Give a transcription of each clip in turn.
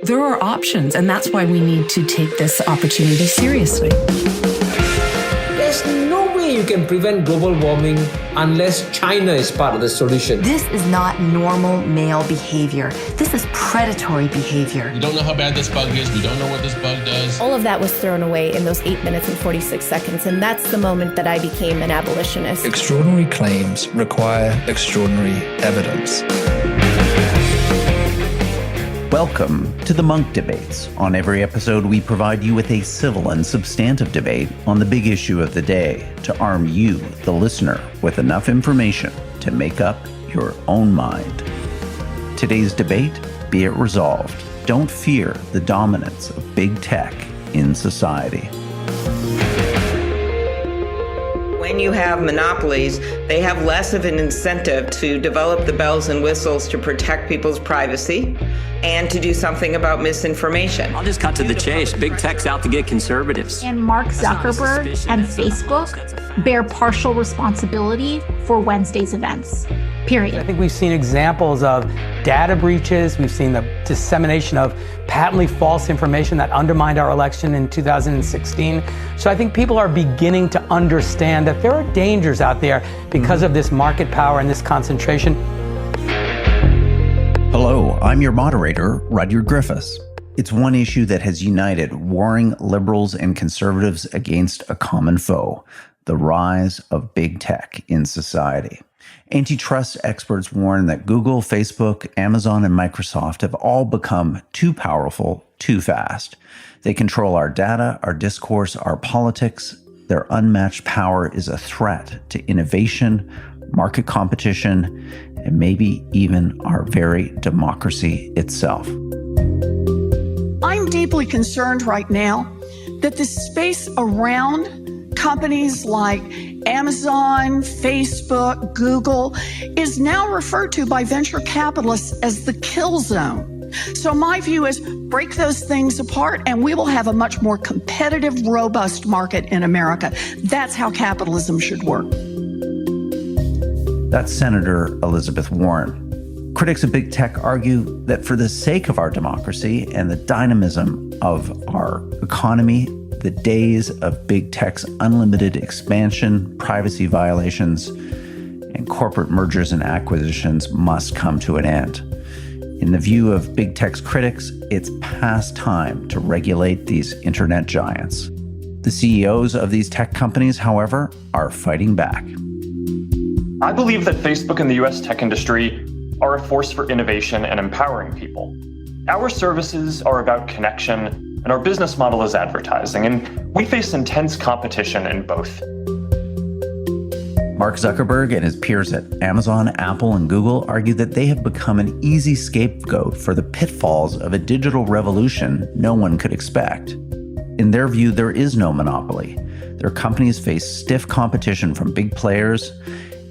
There are options, and that's why we need to take this opportunity seriously. There's no way you can prevent global warming unless China is part of the solution. This is not normal male behavior. This is predatory behavior. We don't know how bad this bug is. We don't know what this bug does. All of that was thrown away in those 8 minutes and 46 seconds, and that's the moment that I became an abolitionist. Extraordinary claims require extraordinary evidence. Welcome to the Munk Debates. On every episode, we provide you with a civil and substantive debate on the big issue of the day to arm you, the listener, with enough information to make up your own mind. Today's debate, be it resolved, don't fear the dominance of big tech in society. When you have monopolies, they have less of an incentive to develop the bells and whistles to protect people's privacy and to do something about misinformation. I'll just cut to the chase. Big tech's out to get conservatives. And Mark Zuckerberg and Facebook bear partial responsibility for Wednesday's events, period. I think we've seen examples of data breaches. We've seen the dissemination of patently false information that undermined our election in 2016. So I think people are beginning to understand that there are dangers out there because of this market power and this concentration. Hello, I'm your moderator, Rudyard Griffiths. It's one issue that has united warring liberals and conservatives against a common foe, the rise of big tech in society. Antitrust experts warn that Google, Facebook, Amazon, and Microsoft have all become too powerful, too fast. They control our data, our discourse, our politics. Their unmatched power is a threat to innovation, market competition, and maybe even our very democracy itself. I'm deeply concerned right now that the space around companies like Amazon, Facebook, Google is now referred to by venture capitalists as the kill zone. So my view is break those things apart and we will have a much more competitive, robust market in America. That's how capitalism should work. That's Senator Elizabeth Warren. Critics of big tech argue that for the sake of our democracy and the dynamism of our economy, the days of big tech's unlimited expansion, privacy violations, and corporate mergers and acquisitions must come to an end. In the view of big tech's critics, it's past time to regulate these internet giants. The CEOs of these tech companies, however, are fighting back. I believe that Facebook and the US tech industry are a force for innovation and empowering people. Our services are about connection, and our business model is advertising, and we face intense competition in both. Mark Zuckerberg and his peers at Amazon, Apple, and Google argue that they have become an easy scapegoat for the pitfalls of a digital revolution no one could expect. In their view, there is no monopoly. Their companies face stiff competition from big players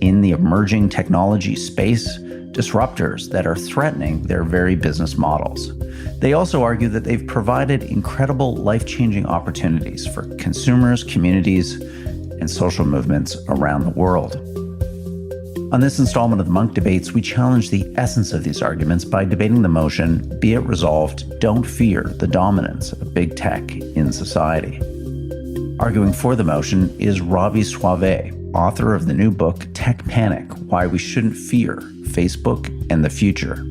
in the emerging technology space, disruptors that are threatening their very business models. They also argue that they've provided incredible life-changing opportunities for consumers, communities, and social movements around the world. On this installment of the Munk Debates, we challenge the essence of these arguments by debating the motion, be it resolved, don't fear the dominance of big tech in society. Arguing for the motion is Robby Soave, author of the new book, Tech Panic: Why We Shouldn't Fear Facebook and the Future.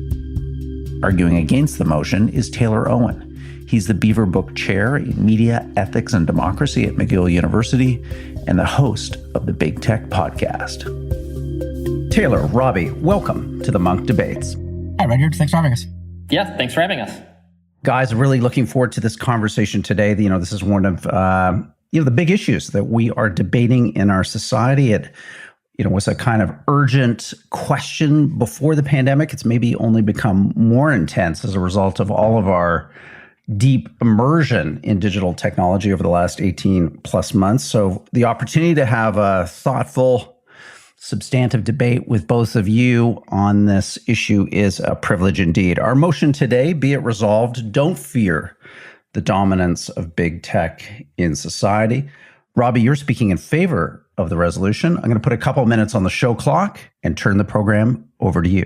Arguing against the motion is Taylor Owen. He's the Beaver Book Chair in Media, Ethics, and Democracy at McGill University and the host of the Big Tech Podcast. Taylor, Robby, welcome to the Munk Debates. Hi, Rudyard. Thanks for having us. Yeah, thanks for having us. Guys, really looking forward to this conversation today. This is one of the big issues that we are debating in our society. It was a kind of urgent question before the pandemic. It's maybe only become more intense as a result of all of our deep immersion in digital technology over the last 18 plus months. So the opportunity to have a thoughtful, substantive debate with both of you on this issue is a privilege indeed. Our motion today, be it resolved, don't fear the dominance of big tech in society. Robby, you're speaking in favor of the resolution. I'm going to put a couple of minutes on the show clock and turn the program over to you.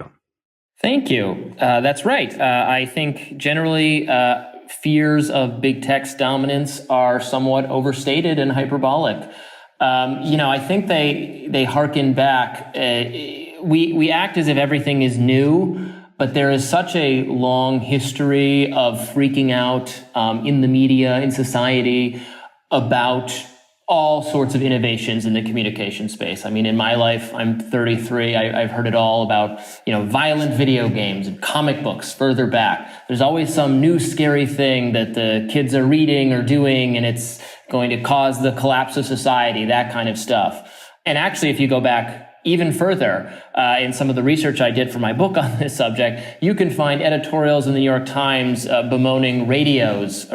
Thank you. That's right. I think generally fears of big tech's dominance are somewhat overstated and hyperbolic. I think they harken back. We act as if everything is new, but there is such a long history of freaking out in the media, in society, about all sorts of innovations in the communication space. I mean, in my life, I'm 33. I've heard it all about, violent video games and comic books further back. There's always some new scary thing that the kids are reading or doing, and it's going to cause the collapse of society, that kind of stuff. And actually, if you go back even further, in some of the research I did for my book on this subject, you can find editorials in the New York Times bemoaning radios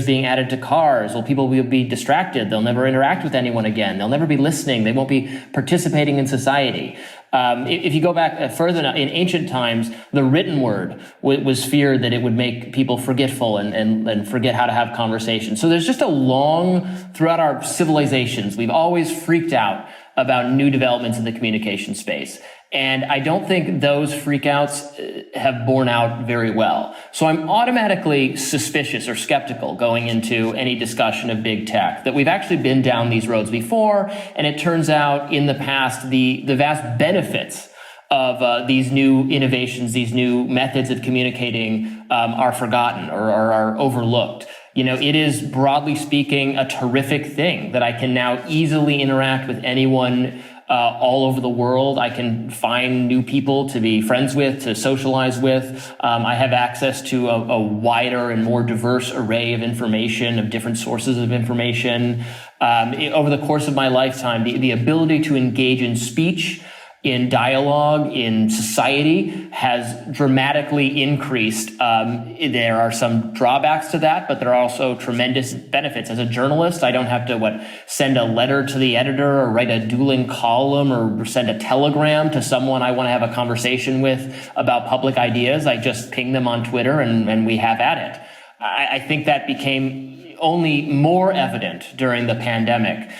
being added to cars. Well, people will be distracted. They'll never interact with anyone again. They'll never be listening. They won't be participating in society. If you go back further, in ancient times, the written word was feared that it would make people forgetful and forget how to have conversations. So there's just throughout our civilizations, we've always freaked out about new developments in the communication space. And I don't think those freakouts have borne out very well. So I'm automatically suspicious or skeptical going into any discussion of big tech, that we've actually been down these roads before. And it turns out in the past, the vast benefits of these new innovations, these new methods of communicating are forgotten or are overlooked. It is, broadly speaking, a terrific thing that I can now easily interact with anyone all over the world. I can find new people to be friends with, to socialize with. I have access to a wider and more diverse array of information, of different sources of information. Over the course of my lifetime, the ability to engage in speech, in dialogue, in society has dramatically increased. There are some drawbacks to that, but there are also tremendous benefits. As a journalist, I don't have to send a letter to the editor or write a dueling column or send a telegram to someone I want to have a conversation with about public ideas. I just ping them on Twitter and we have at it. I think that became only more evident during the pandemic,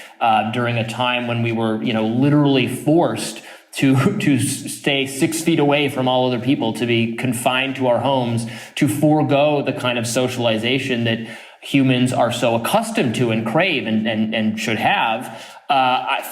during a time when we were, literally forced to stay 6 feet away from all other people, to be confined to our homes, to forego the kind of socialization that humans are so accustomed to and crave and should have.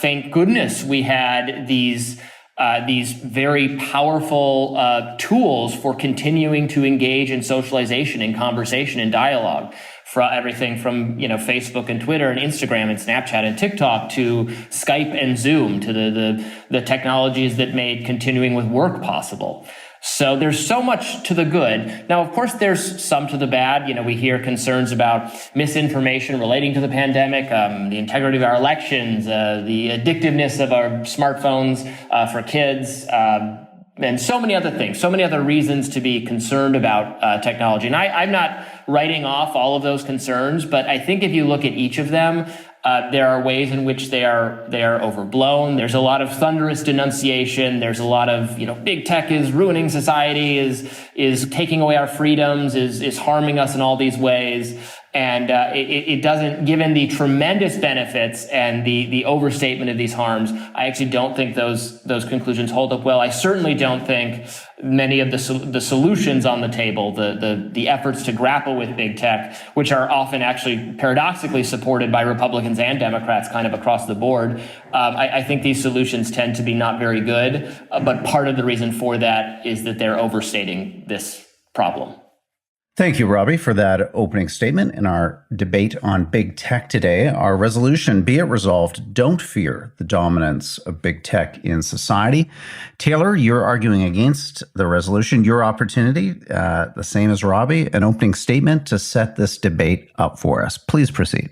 Thank goodness we had these very powerful tools for continuing to engage in socialization, in conversation, in dialogue. Everything from Facebook and Twitter and Instagram and Snapchat and TikTok to Skype and Zoom, to the technologies that made continuing with work possible. So there's so much to the good. Now, of course, there's some to the bad. We hear concerns about misinformation relating to the pandemic, the integrity of our elections, the addictiveness of our smartphones for kids, and so many other things, so many other reasons to be concerned about technology. And I'm not writing off all of those concerns, but I think if you look at each of them, there are ways in which they are overblown. There's a lot of thunderous denunciation. There's a lot of, big tech is ruining society, is taking away our freedoms, is harming us in all these ways. And it doesn't, given the tremendous benefits and the overstatement of these harms, I actually don't think those conclusions hold up well. I certainly don't think many of the solutions on the table, the efforts to grapple with big tech, which are often actually paradoxically supported by Republicans and Democrats kind of across the board, I think these solutions tend to be not very good. But part of the reason for that is that they're overstating this problem. Thank you, Robby, for that opening statement in our debate on big tech today. Our resolution, be it resolved, don't fear the dominance of big tech in society. Taylor, you're arguing against the resolution. Your opportunity, the same as Robby, an opening statement to set this debate up for us. Please proceed.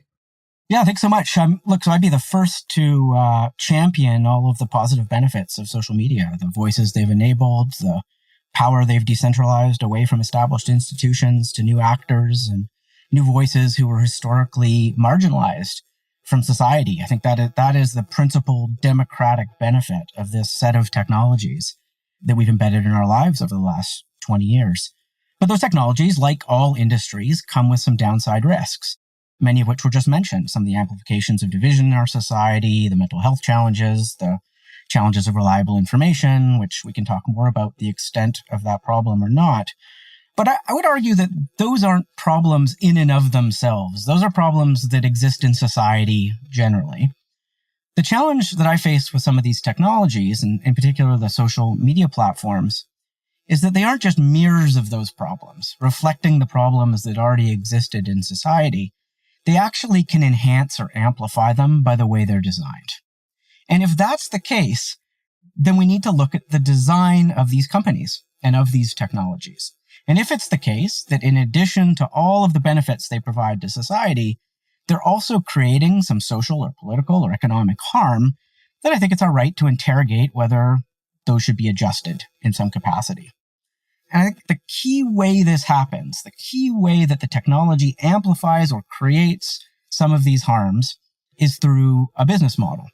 Yeah, thanks so much. Look, so I'd be the first to champion all of the positive benefits of social media, the voices they've enabled, the power they've decentralized away from established institutions to new actors and new voices who were historically marginalized from society. I think that is the principal democratic benefit of this set of technologies that we've embedded in our lives over the last 20 years. But those technologies, like all industries, come with some downside risks, many of which were just mentioned. Some of the amplifications of division in our society, the mental health challenges, the challenges of reliable information, which we can talk more about the extent of that problem or not. But I would argue that those aren't problems in and of themselves. Those are problems that exist in society generally. The challenge that I face with some of these technologies, and in particular the social media platforms, is that they aren't just mirrors of those problems, reflecting the problems that already existed in society. They actually can enhance or amplify them by the way they're designed. And if that's the case, then we need to look at the design of these companies and of these technologies. And if it's the case that in addition to all of the benefits they provide to society, they're also creating some social or political or economic harm, then I think it's our right to interrogate whether those should be adjusted in some capacity. And I think the key way this happens, the key way that the technology amplifies or creates some of these harms is through a business model.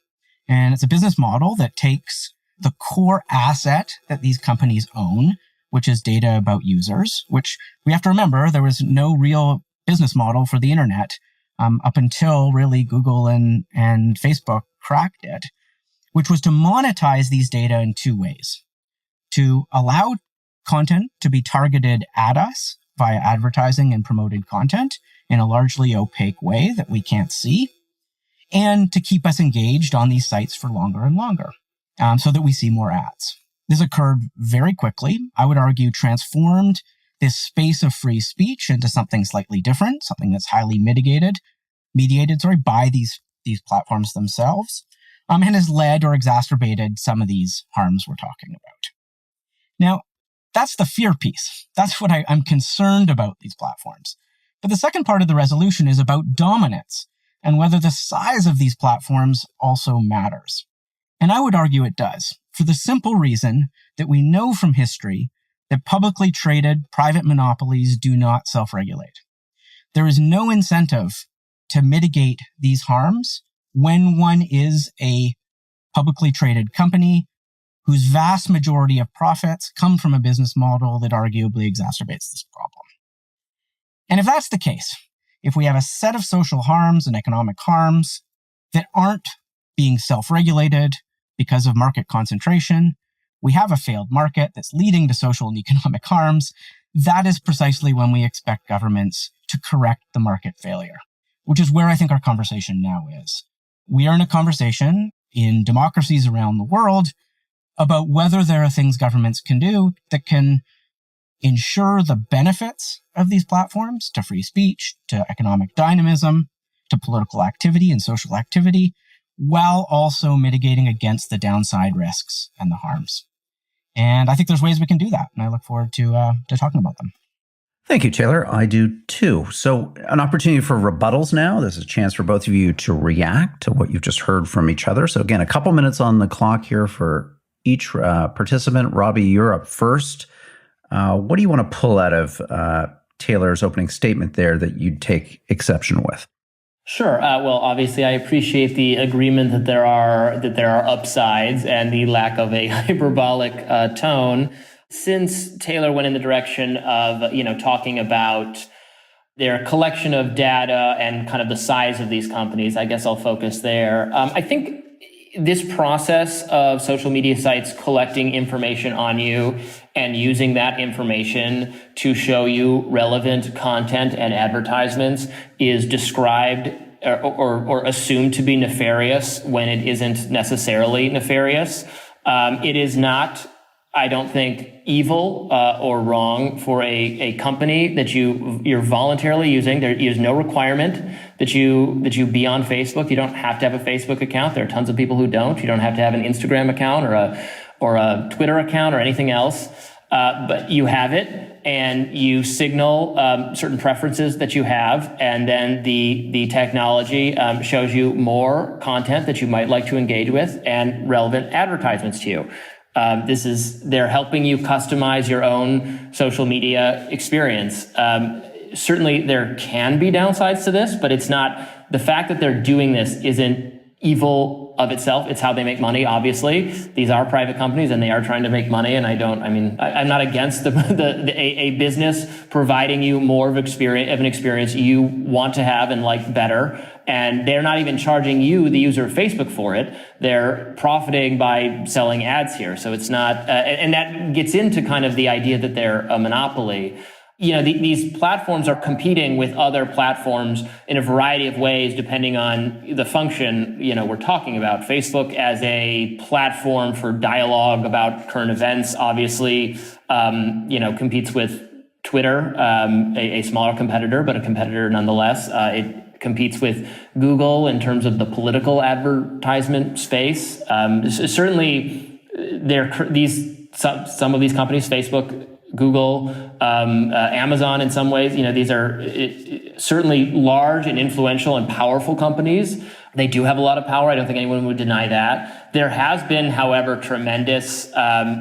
And it's a business model that takes the core asset that these companies own, which is data about users, which we have to remember there was no real business model for the internet up until really Google and Facebook cracked it, which was to monetize these data in two ways. To allow content to be targeted at us via advertising and promoted content in a largely opaque way that we can't see, and to keep us engaged on these sites for longer and longer so that we see more ads. This occurred very quickly. I would argue transformed this space of free speech into something slightly different, something that's highly mediated by these platforms themselves, and has led or exacerbated some of these harms we're talking about. Now, that's the fear piece. That's what I'm concerned about these platforms. But the second part of the resolution is about dominance and whether the size of these platforms also matters. And I would argue it does, for the simple reason that we know from history that publicly traded private monopolies do not self-regulate. There is no incentive to mitigate these harms when one is a publicly traded company whose vast majority of profits come from a business model that arguably exacerbates this problem. And if that's the case, if we have a set of social harms and economic harms that aren't being self-regulated because of market concentration, we have a failed market that's leading to social and economic harms. That is precisely when we expect governments to correct the market failure, which is where I think our conversation now is. We are in a conversation in democracies around the world about whether there are things governments can do that can ensure the benefits of these platforms to free speech, to economic dynamism, to political activity and social activity, while also mitigating against the downside risks and the harms. And I think there's ways we can do that, and I look forward to talking about them. Thank you, Taylor. I do too. So an opportunity for rebuttals now. There's a chance for both of you to react to what you've just heard from each other. So again, a couple minutes on the clock here for each participant. Robby, you're up first. What do you want to pull out of Taylor's opening statement there that you'd take exception with? Sure. Well, obviously, I appreciate the agreement that there are upsides and the lack of a hyperbolic tone. Since Taylor went in the direction of talking about their collection of data and kind of the size of these companies, I guess I'll focus there. I think this process of social media sites collecting information on you and using that information to show you relevant content and advertisements is described or assumed to be nefarious when it isn't necessarily nefarious. It is not, I don't think, evil or wrong for a company that you're voluntarily using. There is no requirement that you be on Facebook. You don't have to have a Facebook account. There are tons of people who don't. You don't have to have an Instagram account or a Twitter account or anything else. But you have it, and you signal certain preferences that you have, and then the technology shows you more content that you might like to engage with and relevant advertisements to you. They're helping you customize your own social media experience. Certainly there can be downsides to this, but it's not, the fact that they're doing this isn't evil of itself. It's how they make money, obviously. These are private companies and they are trying to make money. And I'm not against a business providing you more of an experience you want to have and like better. and they're not even charging you, the user of Facebook, for it. They're profiting by selling ads here. So it's not, and that gets into kind of the idea that they're a monopoly. These platforms are competing with other platforms in a variety of ways, depending on the function, we're talking about. Facebook as a platform for dialogue about current events, obviously, competes with Twitter, a smaller competitor, but a competitor nonetheless. It competes with Google in terms of the political advertisement space. Certainly, some of these companies, Facebook, Google, Amazon in some ways, these are certainly large and influential and powerful companies. They do have a lot of power. I don't think anyone would deny that. There has been, however,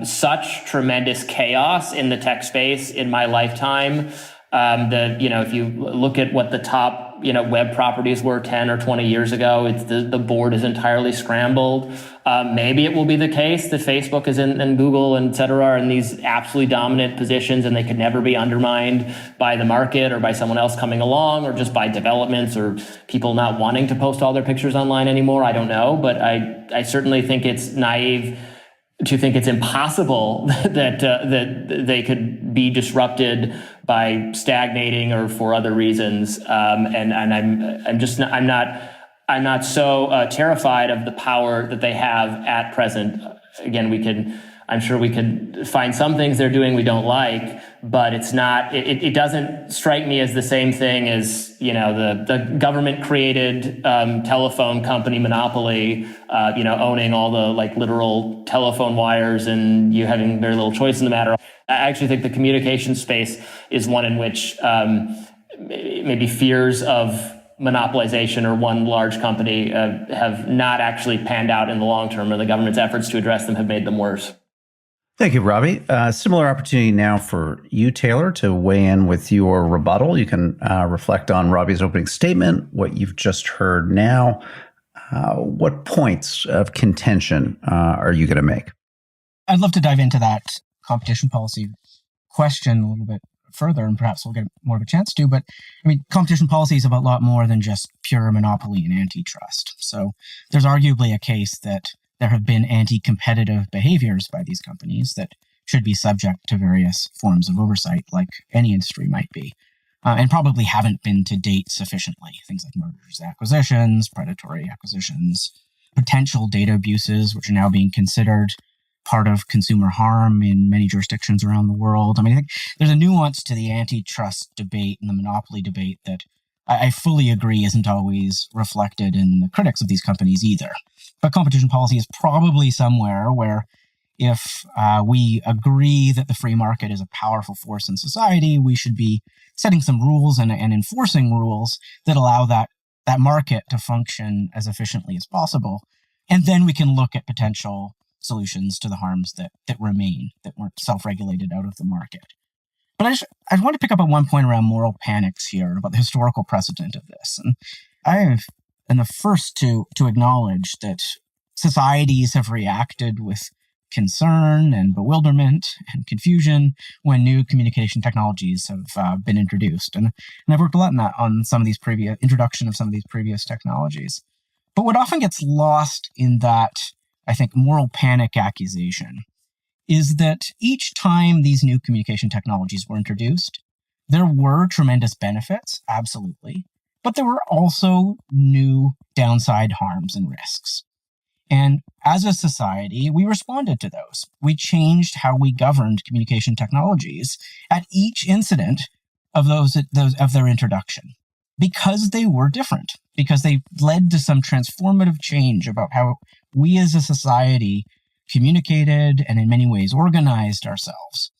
such tremendous chaos in the tech space in my lifetime. If you look at what the top, web properties were 10 or 20 years ago, it's the board is entirely scrambled. Maybe it will be the case that Facebook and Google and et cetera are in these absolutely dominant positions, and they could never be undermined by the market or by someone else coming along, or just by developments or people not wanting to post all their pictures online anymore. I don't know, but I certainly think it's naive to think it's impossible that they could be disrupted by stagnating or for other reasons. And I'm not so terrified of the power that they have at present. Again, I'm sure we could find some things they're doing we don't like, but it's not. It doesn't strike me as the same thing as the government created telephone company monopoly, owning all the literal telephone wires and you having very little choice in the matter. I actually think the communication space is one in which maybe fears of monopolization or one large company have not actually panned out in the long term, or the government's efforts to address them have made them worse. Thank you, Robby. Similar opportunity now for you, Taylor, to weigh in with your rebuttal. You can reflect on Robby's opening statement, what you've just heard now. What points of contention are you going to make? I'd love to dive into that competition policy question a little bit further, and perhaps we'll get more of a chance to. But competition policy is about a lot more than just pure monopoly and antitrust. So there's arguably a case that there have been anti-competitive behaviors by these companies that should be subject to various forms of oversight, like any industry might be, and probably haven't been to date sufficiently. Things like mergers, acquisitions, predatory acquisitions, potential data abuses, which are now being considered part of consumer harm in many jurisdictions around the world. I think there's a nuance to the antitrust debate and the monopoly debate that I fully agree isn't always reflected in the critics of these companies either. But competition policy is probably somewhere where if we agree that the free market is a powerful force in society, we should be setting some rules and enforcing rules that allow that market to function as efficiently as possible. And then we can look at potential solutions to the harms that remain, that weren't self-regulated out of the market. But I want to pick up on one point around moral panics here, about the historical precedent of this. And I am the first to acknowledge that societies have reacted with concern and bewilderment and confusion when new communication technologies have been introduced. And I've worked a lot on some of these introduction of some of these previous technologies. But what often gets lost in that, I think, moral panic accusation is that each time these new communication technologies were introduced, there were tremendous benefits, absolutely, but there were also new downside harms and risks. And as a society, we responded to those. We changed how we governed communication technologies at each incident of their introduction, because they were different, because they led to some transformative change about how we as a society communicated and in many ways organized ourselves.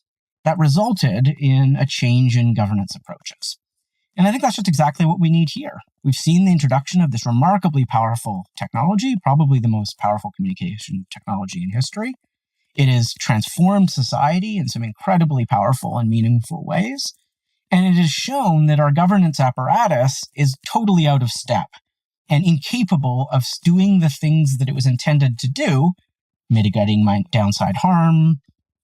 That resulted in a change in governance approaches. And I think that's just exactly what we need here. We've seen the introduction of this remarkably powerful technology, probably the most powerful communication technology in history. It has transformed society in some incredibly powerful and meaningful ways. And it has shown that our governance apparatus is totally out of step and incapable of doing the things that it was intended to do, mitigating downside harm,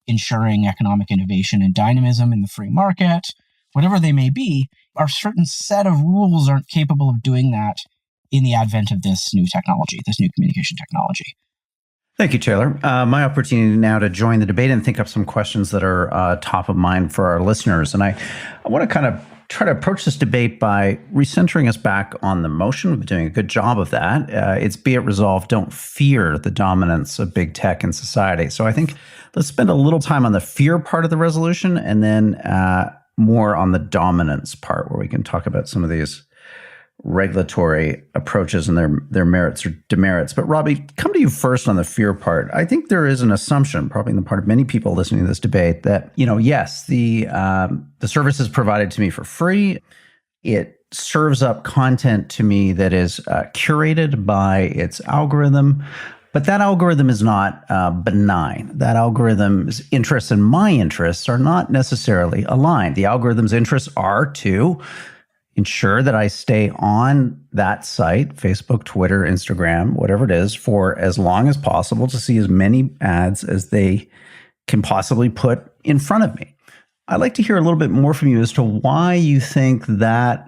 ensuring economic innovation and dynamism in the free market, whatever they may be. Our certain set of rules aren't capable of doing that in the advent of this new technology, this new communication technology. Thank you, Taylor. My opportunity now to join the debate and think up some questions that are top of mind for our listeners. And I want to kind of try to approach this debate by recentering us back on the motion. We've been doing a good job of that. It's be it resolved, don't fear the dominance of big tech in society. So I think let's spend a little time on the fear part of the resolution and then more on the dominance part, where we can talk about some of these regulatory approaches and their merits or demerits. But Robby, come to you first on the fear part. I think there is an assumption, probably on the part of many people listening to this debate, that, yes, the service is provided to me for free. It serves up content to me that is curated by its algorithm. But that algorithm is not benign. That algorithm's interests and my interests are not necessarily aligned. The algorithm's interests are to ensure that I stay on that site, Facebook, Twitter, Instagram, whatever it is, for as long as possible to see as many ads as they can possibly put in front of me. I'd like to hear a little bit more from you as to why you think that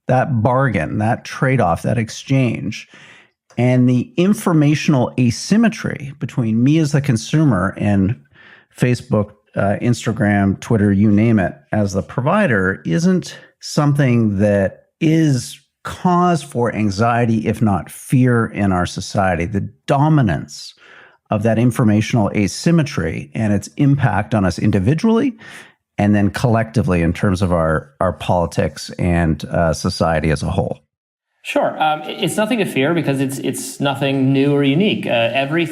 bargain, that trade-off, that exchange, and the informational asymmetry between me as the consumer and Facebook, Instagram, Twitter, you name it, as the provider isn't something that is cause for anxiety, if not fear, in our society. The dominance of that informational asymmetry and its impact on us individually and then collectively in terms of our politics and society as a whole. Sure. It's nothing to fear because it's nothing new or unique. Every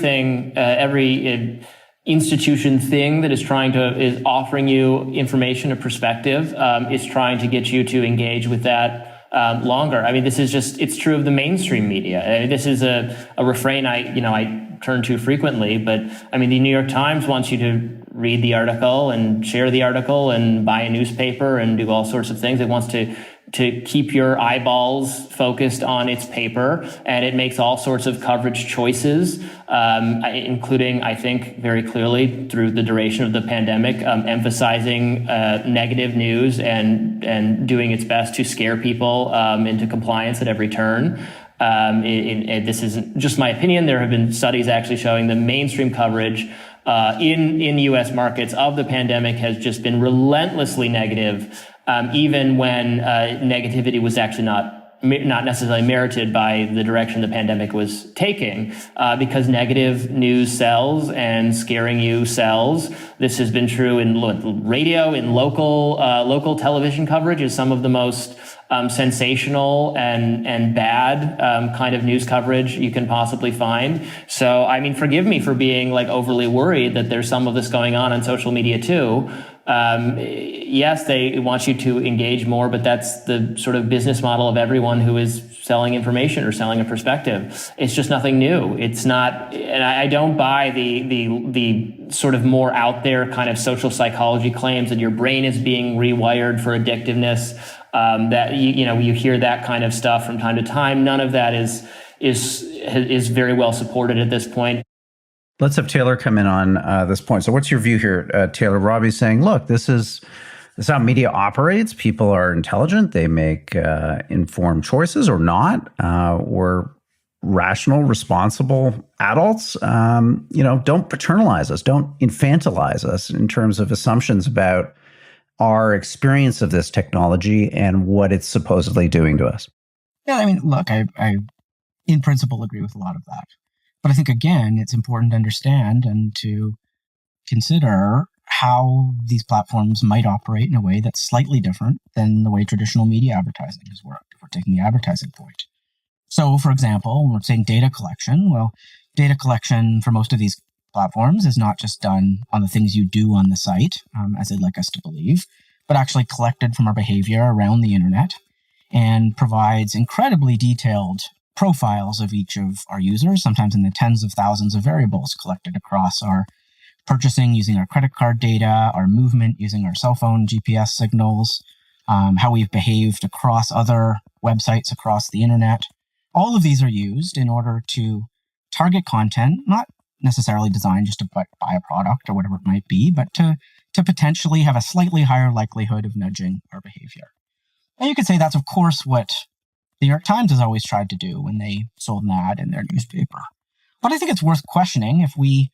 institution thing that is offering you information, a perspective, is trying to get you to engage with that longer. I mean, it's true of the mainstream media. This is a refrain I turn to frequently, but I mean, the New York Times wants you to read the article and share the article and buy a newspaper and do all sorts of things. It wants to keep your eyeballs focused on its paper, and it makes all sorts of coverage choices, including, I think, very clearly through the duration of the pandemic, emphasizing negative news and doing its best to scare people into compliance at every turn. This isn't just my opinion. There have been studies actually showing the mainstream coverage in U.S. markets of the pandemic has just been relentlessly negative, even when negativity was actually not necessarily merited by the direction the pandemic was taking, because negative news sells and scaring you sells. This has been true in radio, in local television coverage is some of the most sensational and bad kind of news coverage you can possibly find. So, I mean, forgive me for being overly worried that there's some of this going on social media too. Yes, they want you to engage more, but that's the sort of business model of everyone who is selling information or selling a perspective. It's just nothing new. It's not, and I don't buy the sort of more out there kind of social psychology claims that your brain is being rewired for addictiveness. That you hear that kind of stuff from time to time. None of that is very well supported at this point. Let's have Taylor come in on this point. So what's your view here, Taylor? Robby's saying, look, this is how media operates. People are intelligent. They make informed choices or not. We're rational, responsible adults. Don't paternalize us. Don't infantilize us in terms of assumptions about our experience of this technology and what it's supposedly doing to us. Yeah, I mean, look, I in principle agree with a lot of that. But I think, again, it's important to understand and to consider how these platforms might operate in a way that's slightly different than the way traditional media advertising has worked, if we're taking the advertising point. So, for example, when we're saying data collection, well, data collection for most of these platforms is not just done on the things you do on the site, as they'd like us to believe, but actually collected from our behavior around the internet and provides incredibly detailed profiles of each of our users, sometimes in the tens of thousands of variables collected across our purchasing using our credit card data, our movement using our cell phone GPS signals, how we've behaved across other websites across the internet. All of these are used in order to target content, not necessarily designed just to buy a product or whatever it might be, but to potentially have a slightly higher likelihood of nudging our behavior. And you could say that's, of course, what the New York Times has always tried to do when they sold an ad in their newspaper. But I think it's worth questioning if we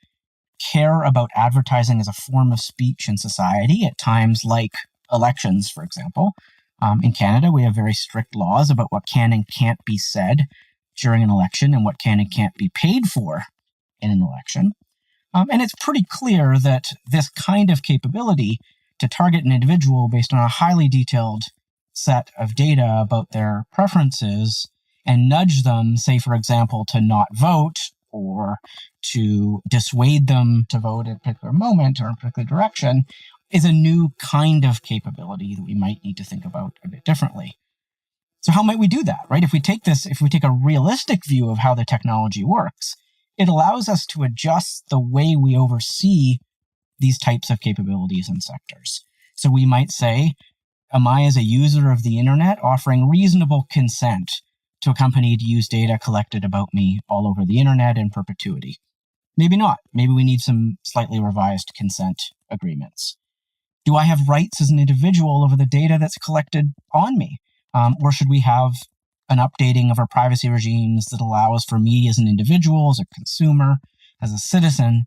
care about advertising as a form of speech in society at times like elections, for example. In Canada, we have very strict laws about what can and can't be said during an election and what can and can't be paid for in an election. And it's pretty clear that this kind of capability to target an individual based on a highly detailed set of data about their preferences and nudge them, say, for example, to not vote or to dissuade them to vote at a particular moment or in a particular direction, is a new kind of capability that we might need to think about a bit differently. So how might we do that, right? If we take a realistic view of how the technology works, it allows us to adjust the way we oversee these types of capabilities and sectors. So we might say, am I, as a user of the internet, offering reasonable consent to a company to use data collected about me all over the internet in perpetuity? Maybe not. Maybe we need some slightly revised consent agreements. Do I have rights as an individual over the data that's collected on me? Or should we have an updating of our privacy regimes that allows for me as an individual, as a consumer, as a citizen,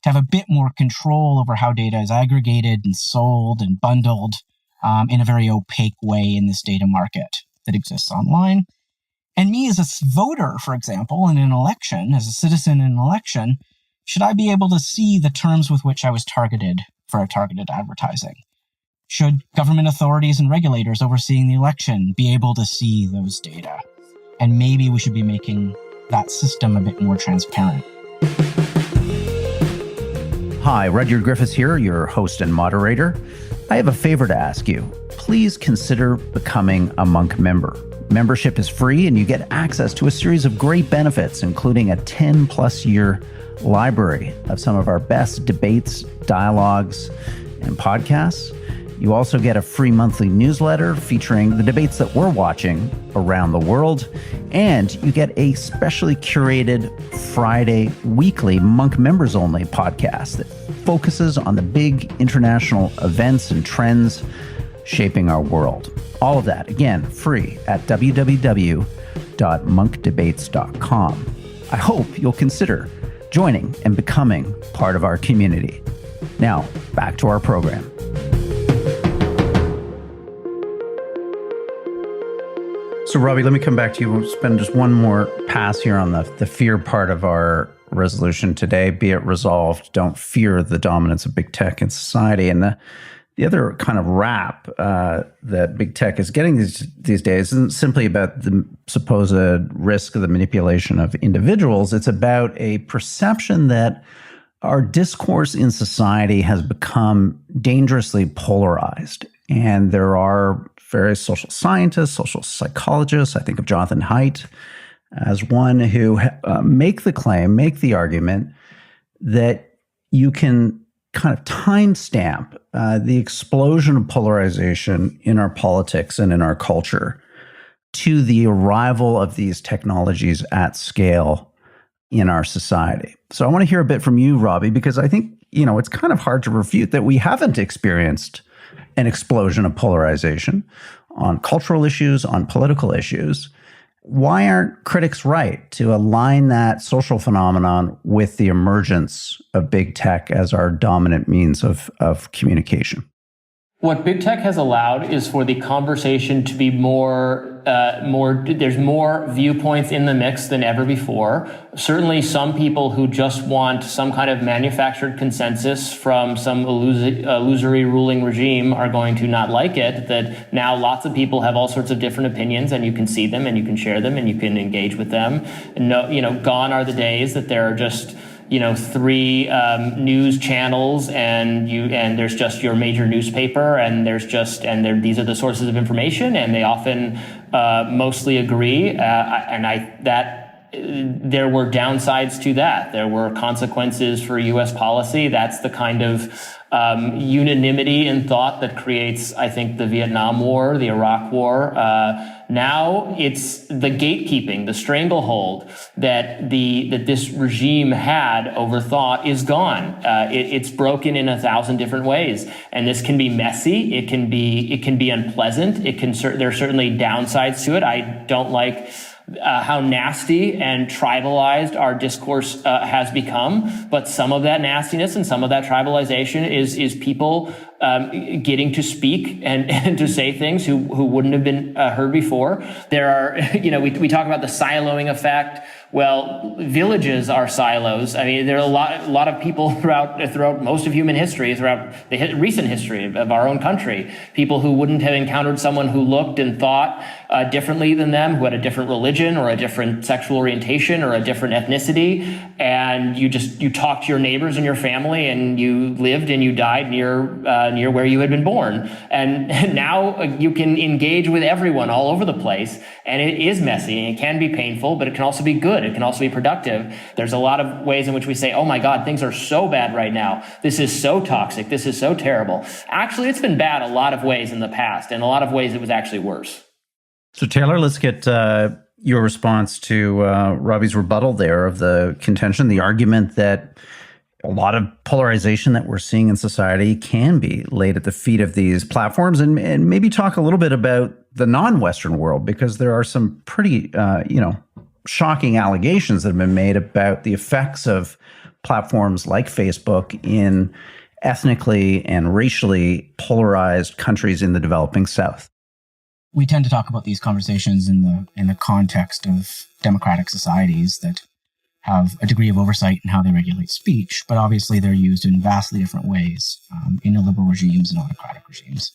to have a bit more control over how data is aggregated and sold and bundled in a very opaque way in this data market that exists online? And me as a voter, for example, in an election, as a citizen in an election, should I be able to see the terms with which I was targeted for a targeted advertising? Should government authorities and regulators overseeing the election be able to see those data? And maybe we should be making that system a bit more transparent. Hi, Rudyard Griffiths here, your host and moderator. I have a favor to ask you. Please consider becoming a Munk member. Membership is free and you get access to a series of great benefits, including a 10-plus year library of some of our best debates, dialogues, and podcasts. You also get a free monthly newsletter featuring the debates that we're watching around the world. And you get a specially curated Friday weekly Munk members only podcast that focuses on the big international events and trends shaping our world. All of that, again, free at www.monkdebates.com. I hope you'll consider joining and becoming part of our community. Now, back to our program. So, Robby, let me come back to you. We'll spend just one more pass here on the fear part of our resolution today. Be it resolved, don't fear the dominance of big tech in society. And the other kind of rap that big tech is getting these days isn't simply about the supposed risk of the manipulation of individuals. It's about a perception that our discourse in society has become dangerously polarized. And there are various social scientists, social psychologists, I think of Jonathan Haidt as one, who make the argument that you can kind of timestamp the explosion of polarization in our politics and in our culture to the arrival of these technologies at scale in our society. So I want to hear a bit from you, Robby, because I think, it's kind of hard to refute that we haven't experienced an explosion of polarization on cultural issues, on political issues. Why aren't critics right to align that social phenomenon with the emergence of big tech as our dominant means of communication? What big tech has allowed is for the conversation to be there's more viewpoints in the mix than ever before. Certainly some people who just want some kind of manufactured consensus from some illusory ruling regime are going to not like it, that now lots of people have all sorts of different opinions and you can see them and you can share them and you can engage with them. And gone are the days that there are just three news channels and there's just your major newspaper and these are the sources of information and they often mostly agree. There were downsides to that. There were consequences for U.S. policy. That's the kind of unanimity in thought that creates, I think, the Vietnam War, the Iraq War. Now it's the gatekeeping, the stranglehold that this regime had over thought is gone. It's broken in 1,000 different ways, and this can be messy. It can be unpleasant. There are certainly downsides to it. I don't like how nasty and tribalized our discourse has become, but some of that nastiness and some of that tribalization is people getting to speak and to say things who wouldn't have been heard before. There are, we talk about the siloing effect. Well, villages are silos. I mean, there are a lot of people throughout most of human history, throughout the recent history of our own country, people who wouldn't have encountered someone who looked and thought differently than them, who had a different religion or a different sexual orientation or a different ethnicity, and you talked to your neighbors and your family, and you lived and you died near where you had been born. And now you can engage with everyone all over the place, and it is messy and it can be painful, but it can also be good. It can also be productive. There's a lot of ways in which we say, oh my God, things are so bad right now. This is so toxic. This is so terrible. Actually, it's been bad a lot of ways in the past, and a lot of ways it was actually worse. So Taylor, let's get your response to Robby's rebuttal there of the contention, the argument that a lot of polarization that we're seeing in society can be laid at the feet of these platforms, and maybe talk a little bit about the non-Western world, because there are some pretty, shocking allegations that have been made about the effects of platforms like Facebook in ethnically and racially polarized countries in the developing South. We tend to talk about these conversations in the context of democratic societies that have a degree of oversight in how they regulate speech, but obviously they're used in vastly different ways in illiberal regimes and autocratic regimes.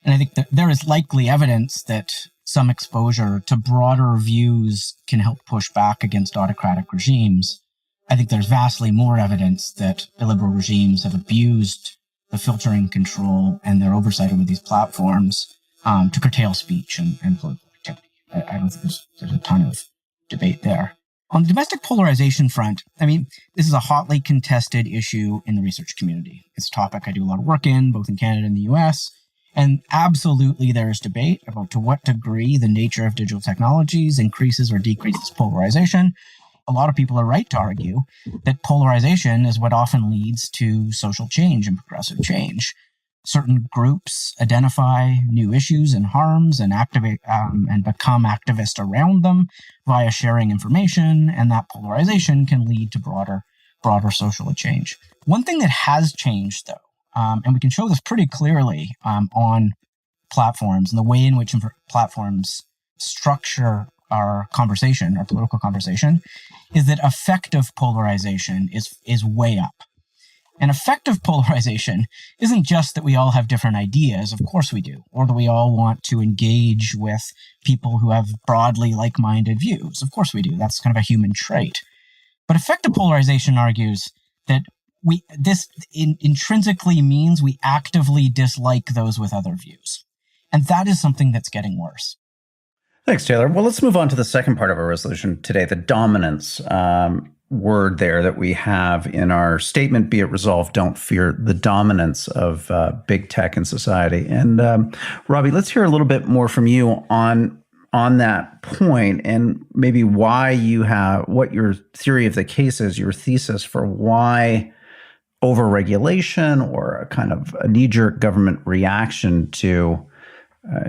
And I think that there is likely evidence that some exposure to broader views can help push back against autocratic regimes. I think there's vastly more evidence that illiberal regimes have abused the filtering control and their oversight over these platforms to curtail speech and political activity. I don't think there's a ton of debate there. On the domestic polarization front, I mean, this is a hotly contested issue in the research community. It's a topic I do a lot of work in, both in Canada and the US. And absolutely there is debate about to what degree the nature of digital technologies increases or decreases polarization. A lot of people are right to argue that polarization is what often leads to social change and progressive change. Certain groups identify new issues and harms and activate and become activists around them via sharing information, and that polarization can lead to broader social change. One thing that has changed, though, and we can show this pretty clearly on platforms and the way in which platforms structure our conversation, our political conversation, is that effective polarization is way up. And effective polarization isn't just that we all have different ideas, of course we do, or that we all want to engage with people who have broadly like-minded views. Of course we do. That's kind of a human trait. But effective polarization argues that this intrinsically means we actively dislike those with other views. And that is something that's getting worse. Thanks, Taylor. Well, let's move on to the second part of our resolution today, the dominance word there that we have in our statement, be it resolved, don't fear, the dominance of big tech in society. And Robby, let's hear a little bit more from you on that point, and maybe why you have, what your theory of the case is, your thesis for why overregulation or a kind of a knee-jerk government reaction to,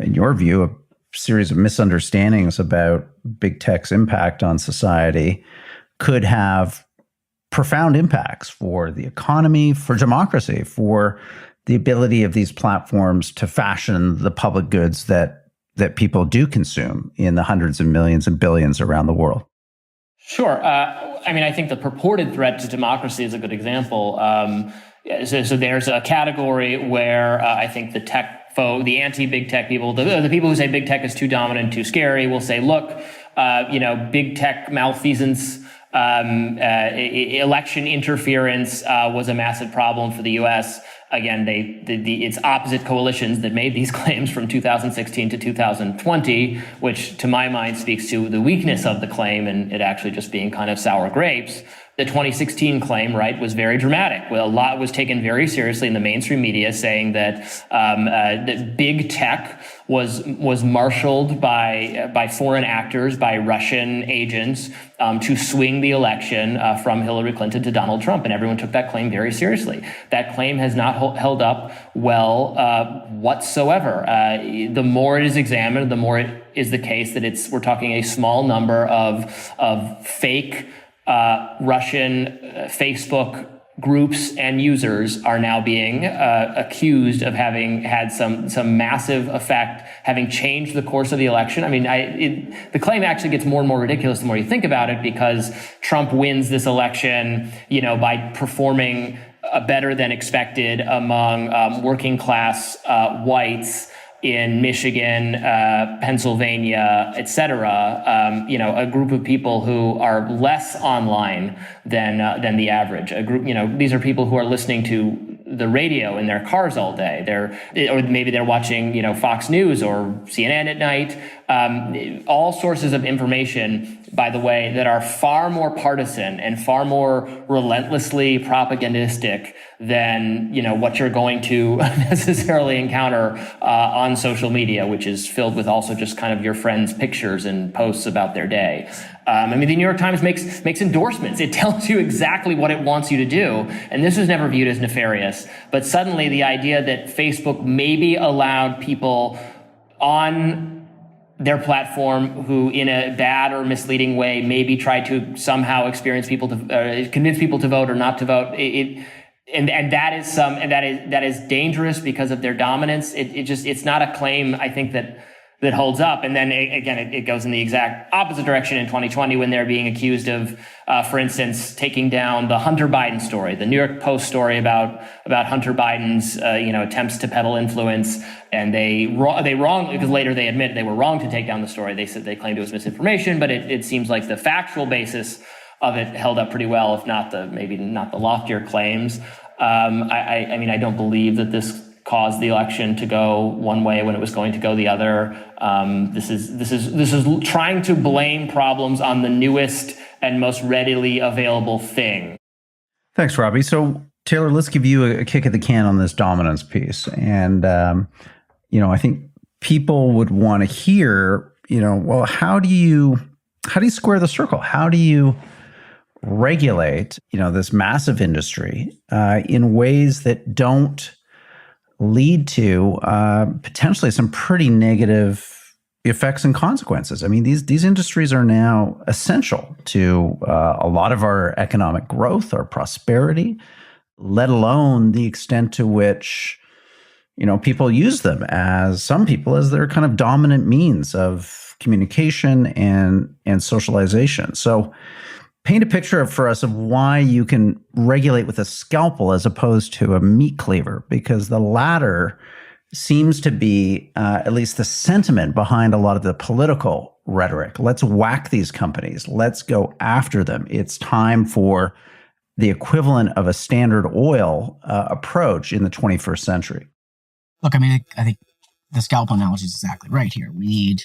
in your view, a series of misunderstandings about big tech's impact on society could have profound impacts for the economy, for democracy, for the ability of these platforms to fashion the public goods that people do consume in the hundreds of millions and billions around the world. Sure. I mean, I think the purported threat to democracy is a good example. So there's a category where I think the anti-big tech people, the people who say big tech is too dominant, too scary, will say, look, big tech malfeasance, election interference was a massive problem for the U.S. Again, it's opposite coalitions that made these claims from 2016 to 2020, which to my mind speaks to the weakness of the claim and it actually just being kind of sour grapes. The 2016 claim, right, was very dramatic. Well, a lot was taken very seriously in the mainstream media, saying that big tech was marshaled by foreign actors, by Russian agents, to swing the election from Hillary Clinton to Donald Trump, and everyone took that claim very seriously. That claim has not held up well whatsoever. The more it is examined, the more it is the case that we're talking a small number of fake Russian Facebook groups and users are now being accused of having had some massive effect, having changed the course of the election. I mean, the claim actually gets more and more ridiculous the more you think about it, because Trump wins this election, by performing better than expected among working class whites in Michigan, Pennsylvania, et cetera, a group of people who are less online than the average. A group, these are people who are listening to the radio in their cars all day. Or maybe they're watching, Fox News or CNN at night. All sources of information, by the way, that are far more partisan and far more relentlessly propagandistic than what you're going to necessarily encounter on social media, which is filled with also just kind of your friends' pictures and posts about their day. The New York Times makes endorsements. It tells you exactly what it wants you to do, and this was never viewed as nefarious. But suddenly, the idea that Facebook maybe allowed people on their platform who, in a bad or misleading way, maybe tried to somehow convince people to vote or not to vote. And that is dangerous because of their dominance. It's not a claim, I think, that holds up. And then again, it goes in the exact opposite direction in 2020 when they're being accused of, for instance, taking down the Hunter Biden story, the New York Post story about Hunter Biden's attempts to peddle influence. And they wrong, because later they admit they were wrong to take down the story. They said they claimed it was misinformation, but it seems like the factual basis of it held up pretty well, if not maybe not the loftier claims. I don't believe that this caused the election to go one way when it was going to go the other. This is trying to blame problems on the newest and most readily available thing. Thanks, Robby. So, Taylor, let's give you a kick at the can on this dominance piece. And, I think people would want to hear, well, how do you square the circle? How do you regulate, this massive industry in ways that don't lead to potentially some pretty negative effects and consequences? I mean, these industries are now essential to a lot of our economic growth, our prosperity, let alone the extent to which, people use them as their kind of dominant means of communication and socialization. So paint a picture for us of why you can regulate with a scalpel as opposed to a meat cleaver, because the latter seems to be at least the sentiment behind a lot of the political rhetoric. Let's whack these companies. Let's go after them. It's time for the equivalent of a Standard Oil approach in the 21st century. Look, I think the scalpel analogy is exactly right here. We need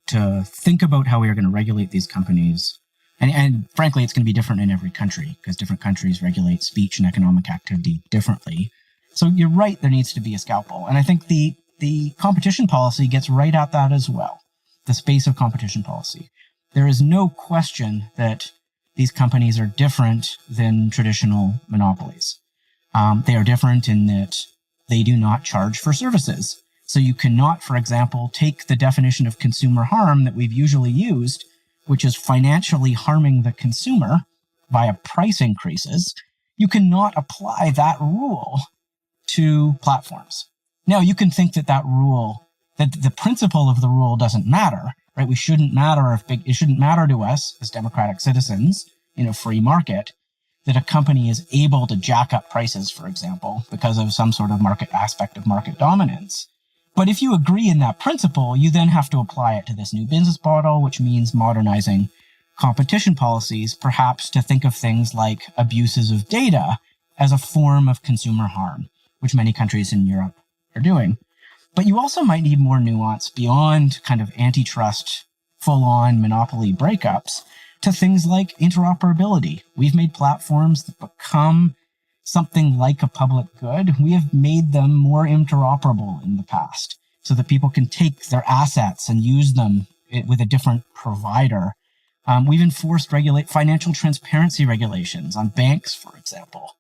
to think about how we are going to regulate these companies. And frankly, it's going to be different in every country because different countries regulate speech and economic activity differently. So you're right, there needs to be a scalpel. And I think the competition policy gets right at that as well, the space of competition policy. There is no question that these companies are different than traditional monopolies. They are different in that they do not charge for services. So you cannot, for example, take the definition of consumer harm that we've usually used, which is financially harming the consumer via price increases. You cannot apply that rule to platforms. Now, you can think that rule, that the principle of the rule doesn't matter, right? It shouldn't matter to us as democratic citizens in a free market that a company is able to jack up prices, for example, because of some sort of market aspect of market dominance. But if you agree in that principle, you then have to apply it to this new business model, which means modernizing competition policies, perhaps to think of things like abuses of data as a form of consumer harm, which many countries in Europe are doing. But you also might need more nuance beyond kind of antitrust, full-on monopoly breakups to things like interoperability. We've made platforms that become something like a public good. We have made them more interoperable in the past so that people can take their assets and use them with a different provider. We've enforced financial transparency regulations on banks, for example.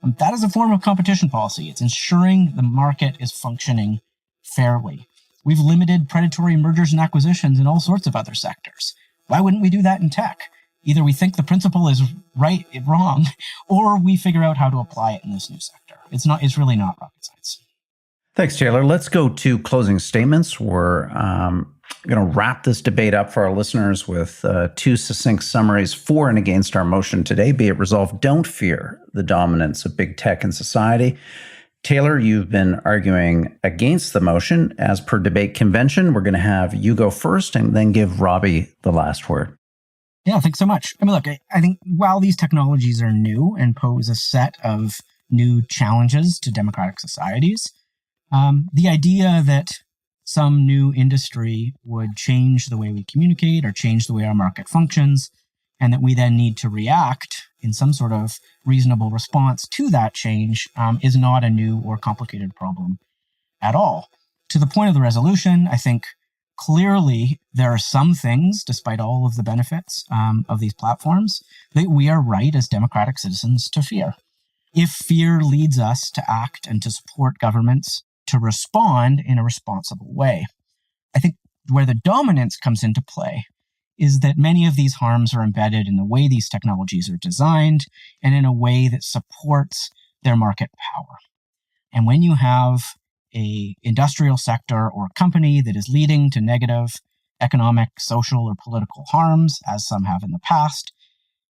That is a form of competition policy. It's ensuring the market is functioning fairly. We've limited predatory mergers and acquisitions in all sorts of other sectors. Why wouldn't we do that in tech? Either we think the principle is wrong, or we figure out how to apply it in this new sector. It's really not rocket science. Thanks, Taylor. Let's go to closing statements. We're going to wrap this debate up for our listeners with two succinct summaries for and against our motion today. Be it resolved, don't fear the dominance of big tech in society. Taylor, you've been arguing against the motion. As per debate convention, we're going to have you go first and then give Robby the last word. Yeah, thanks so much. I mean, look, I think while these technologies are new and pose a set of new challenges to democratic societies, the idea that some new industry would change the way we communicate or change the way our market functions, and that we then need to react in some sort of reasonable response to that change is not a new or complicated problem at all. To the point of the resolution, I think clearly there are some things, despite all of the benefits of these platforms, that we are right as democratic citizens to fear. If fear leads us to act and to support governments to respond in a responsible way. I think where the dominance comes into play is that many of these harms are embedded in the way these technologies are designed and in a way that supports their market power. And when you have an industrial sector or company that is leading to negative economic, social, or political harms, as some have in the past,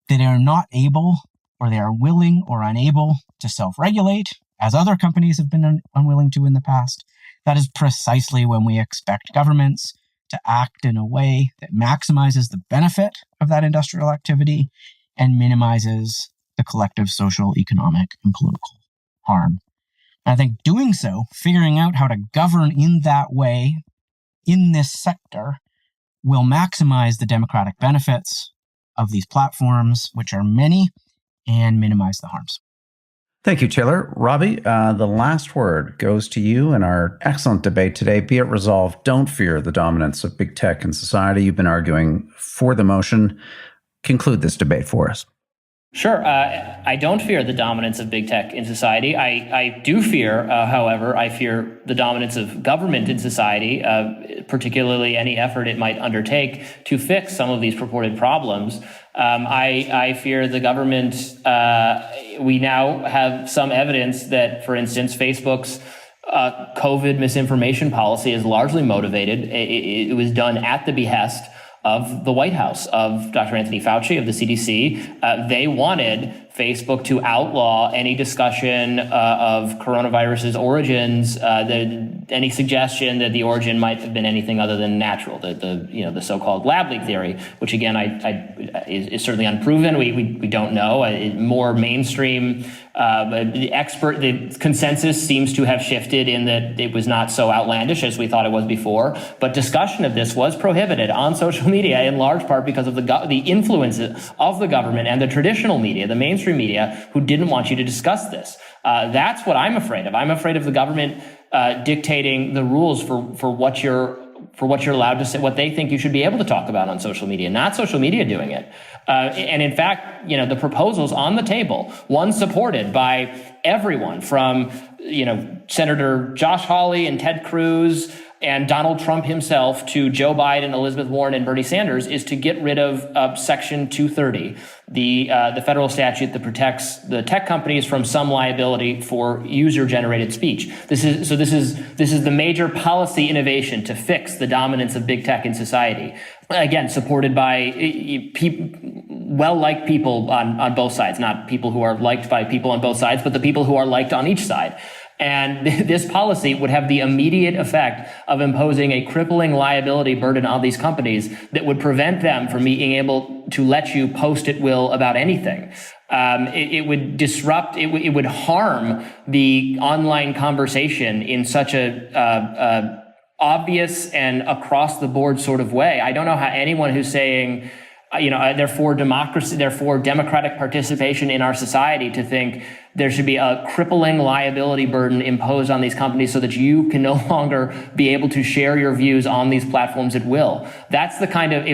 they are not able or they are willing or unable to self-regulate, as other companies have been unwilling to in the past, that is precisely when we expect governments to act in a way that maximizes the benefit of that industrial activity and minimizes the collective social, economic, and political harm. And I think doing so, figuring out how to govern in that way in this sector, will maximize the democratic benefits of these platforms, which are many, and minimize the harms. Thank you, Taylor. Robby, the last word goes to you in our excellent debate today. Be it resolved, don't fear the dominance of big tech in society. You've been arguing for the motion. Conclude this debate for us. Sure. I don't fear the dominance of big tech in society. I do fear, however, I fear the dominance of government in society, particularly any effort it might undertake to fix some of these purported problems. I fear the government. We now have some evidence that, for instance, Facebook's COVID misinformation policy is largely motivated. It was done at the behest of the White House, of Dr. Anthony Fauci, of the CDC. They wanted Facebook to outlaw any discussion of coronavirus's origins, any suggestion that the origin might have been anything other than natural, the so-called lab leak theory, which again is certainly unproven. We don't know. More mainstream the consensus seems to have shifted in that it was not so outlandish as we thought it was before. But discussion of this was prohibited on social media in large part because of the influence of the government and the traditional media, the mainstream media, who didn't want you to discuss this. That's what I'm afraid of. I'm afraid of the government dictating the rules for what you're allowed to say, what they think you should be able to talk about on social media, not social media doing it. And in fact, the proposals on the table, one supported by everyone from, Senator Josh Hawley and Ted Cruz and Donald Trump himself to Joe Biden, Elizabeth Warren, and Bernie Sanders, is to get rid of Section 230, the federal statute that protects the tech companies from some liability for user-generated speech. This is the major policy innovation to fix the dominance of big tech in society. Again, supported by well-liked people on both sides, not people who are liked by people on both sides, but the people who are liked on each side. And this policy would have the immediate effect of imposing a crippling liability burden on these companies that would prevent them from being able to let you post at will about anything. It would disrupt, it would harm the online conversation in such a obvious and across the board sort of way. I don't know how anyone who's saying they're for democracy, they're for democratic participation in our society, to think there should be a crippling liability burden imposed on these companies so that you can no longer be able to share your views on these platforms at will. If that's the kind of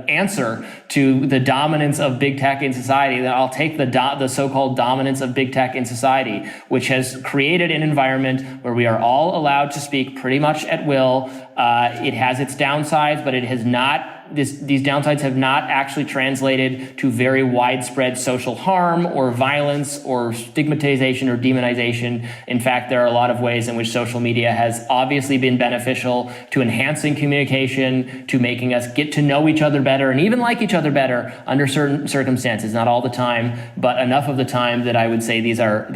answer to the dominance of big tech in society, then I'll take the so-called dominance of big tech in society, which has created an environment where we are all allowed to speak pretty much at will. It has its downsides, but it has not. These downsides have not actually translated to very widespread social harm or violence or stigmatization or demonization. In fact, there are a lot of ways in which social media has obviously been beneficial to enhancing communication, to making us get to know each other better and even like each other better under certain circumstances. Not all the time, but enough of the time that I would say these are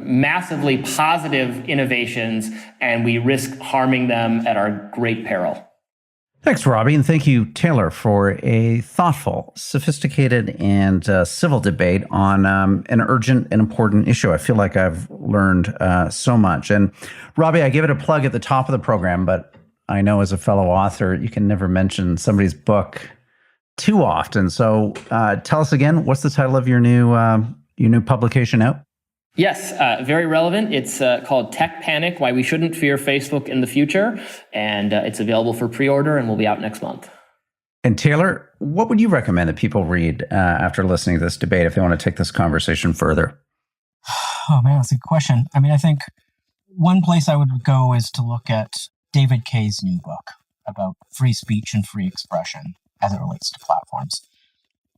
massively positive innovations, and we risk harming them at our great peril. Thanks, Robby, and thank you, Taylor, for a thoughtful, sophisticated, and civil debate on an urgent and important issue. I feel like I've learned so much. And Robby, I give it a plug at the top of the program, but I know as a fellow author, you can never mention somebody's book too often. So tell us again, what's the title of your new publication out? Yes, very relevant. It's called Tech Panic, Why We Shouldn't Fear Facebook in the Future, and it's available for pre-order and will be out next month. And Taylor, what would you recommend that people read after listening to this debate if they want to take this conversation further? Oh man, that's a good question. I mean, I think one place I would go is to look at David Kaye's new book about free speech and free expression as it relates to platforms.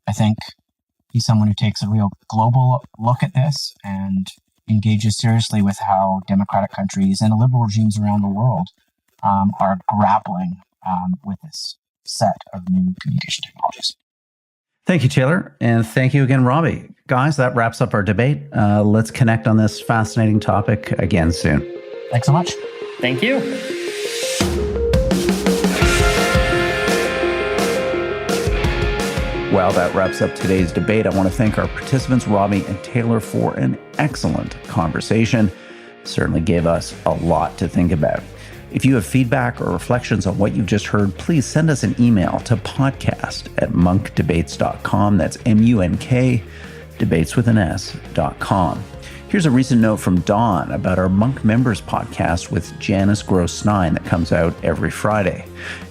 I think he's someone who takes a real global look at this and engages seriously with how democratic countries and liberal regimes around the world are grappling with this set of new communication technologies. Thank you, Taylor. And thank you again, Robby. Guys, that wraps up our debate. Let's connect on this fascinating topic again soon. Thanks so much. Thank you. Well, that wraps up today's debate. I want to thank our participants, Robby and Taylor, for an excellent conversation. Certainly gave us a lot to think about. If you have feedback or reflections on what you've just heard, please send us an email to podcast@munkdebates.com. That's MUNK, debates with an S.com. Here's a recent note from Dawn about our Munk Members podcast with Janice Gross-Snine that comes out every Friday.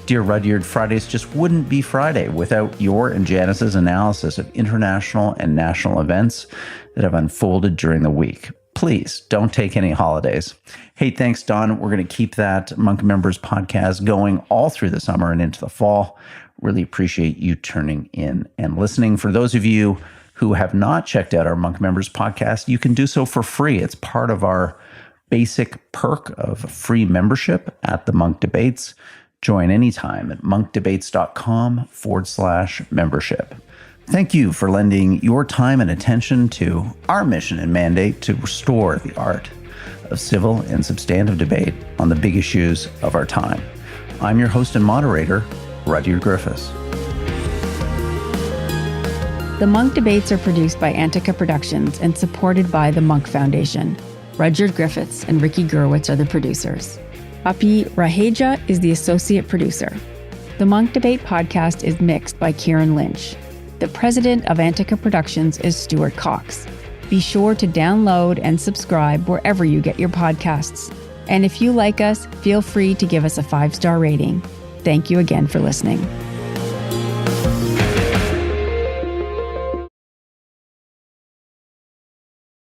Dear Rudyard, Fridays just wouldn't be Friday without your and Janice's analysis of international and national events that have unfolded during the week. Please don't take any holidays. Hey, thanks, Dawn. We're going to keep that Munk Members podcast going all through the summer and into the fall. Really appreciate you tuning in and listening. For those of you who have not checked out our Munk Members podcast, you can do so for free. It's part of our basic perk of free membership at the Munk Debates. Join anytime at munkdebates.com/membership. Thank you for lending your time and attention to our mission and mandate to restore the art of civil and substantive debate on the big issues of our time. I'm your host and moderator, Rudyard Griffiths. The Munk Debates are produced by Antica Productions and supported by the Munk Foundation. Rudyard Griffiths and Ricky Gurwitz are the producers. Api Raheja is the associate producer. The Munk Debate podcast is mixed by Kieran Lynch. The president of Antica Productions is Stuart Cox. Be sure to download and subscribe wherever you get your podcasts. And if you like us, feel free to give us a 5-star rating. Thank you again for listening.